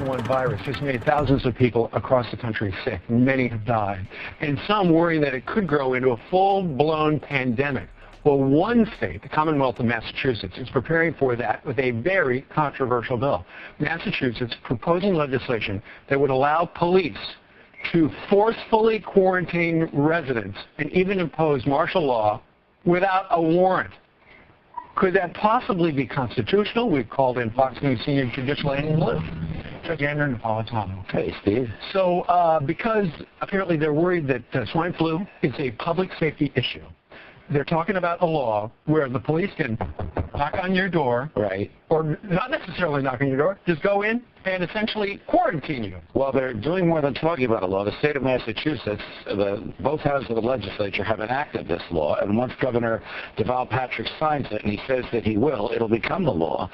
H1N1 virus has made thousands of people across the country sick. Many have died, and some worry that it could grow into a full-blown pandemic. Well, one state, the Commonwealth of Massachusetts, is preparing for that with a very controversial bill. Massachusetts proposing legislation that would allow police to forcefully quarantine residents and even impose martial law without a warrant. Could that possibly be constitutional? We've called in Fox News senior judicial analyst, Judge Andrew Napolitano. Hey, Steve. So, because apparently they're worried that swine flu is a public safety issue, they're talking about a law where the police can knock on your door, right, or not necessarily knock on your door, just go in and essentially quarantine you. Well, they're doing more than talking about a law. The state of Massachusetts, both houses of the legislature have enacted this law, and once Governor Deval Patrick signs it, and he says that he will, it'll become the law,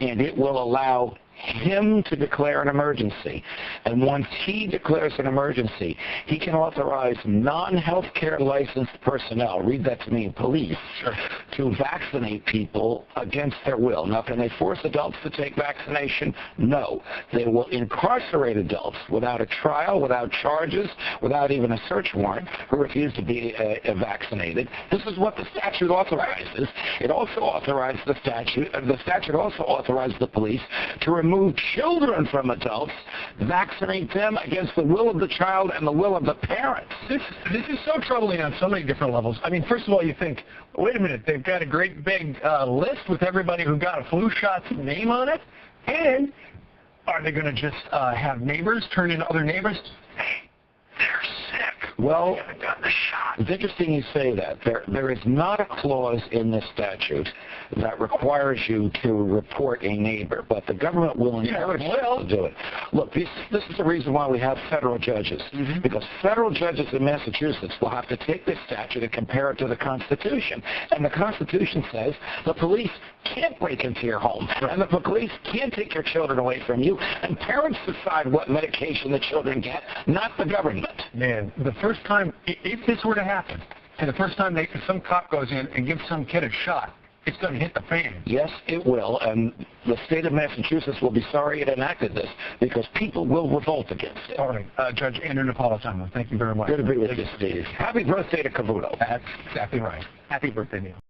and it will allow him to declare an emergency. And once he declares an emergency, he can authorize non-healthcare licensed personnel, read that to me, police, sure, to vaccinate people against their will. Now, can they force adults to take vaccination? No. They will incarcerate adults without a trial, without charges, without even a search warrant, who refuse to be vaccinated. This is what the statute authorizes. It also authorizes the statute also authorizes the police to remove children from adults, vaccinate them against the will of the child and the will of the parents. This is so troubling on so many different levels. I mean, first of all, you think, wait a minute, they've got a great big list with everybody who got a flu shot's name on it, and are they going to just have neighbors turn into other neighbors? Hey, they're sick. Well, they haven't gotten the shot. It's interesting you say that. There is not a clause in this statute that requires you to report a neighbor, but the government will encourage you to do it. Look, this is the reason why we have federal judges, because federal judges in Massachusetts will have to take this statute and compare it to the Constitution. And the Constitution says the police can't break into your home, and the police can't take your children away from you, and parents decide what medication the children get, not the government. Man, the first time, if this were to happen, and the first time some cop goes in and gives some kid a shot, it's going to hit the fan. Yes, it will, and the state of Massachusetts will be sorry it enacted this, because people will revolt against it. All right, Judge Andrew Napolitano, thank you very much. Good to be with you, Steve. Happy birthday to Cavuto. That's exactly right. Happy birthday, Neil.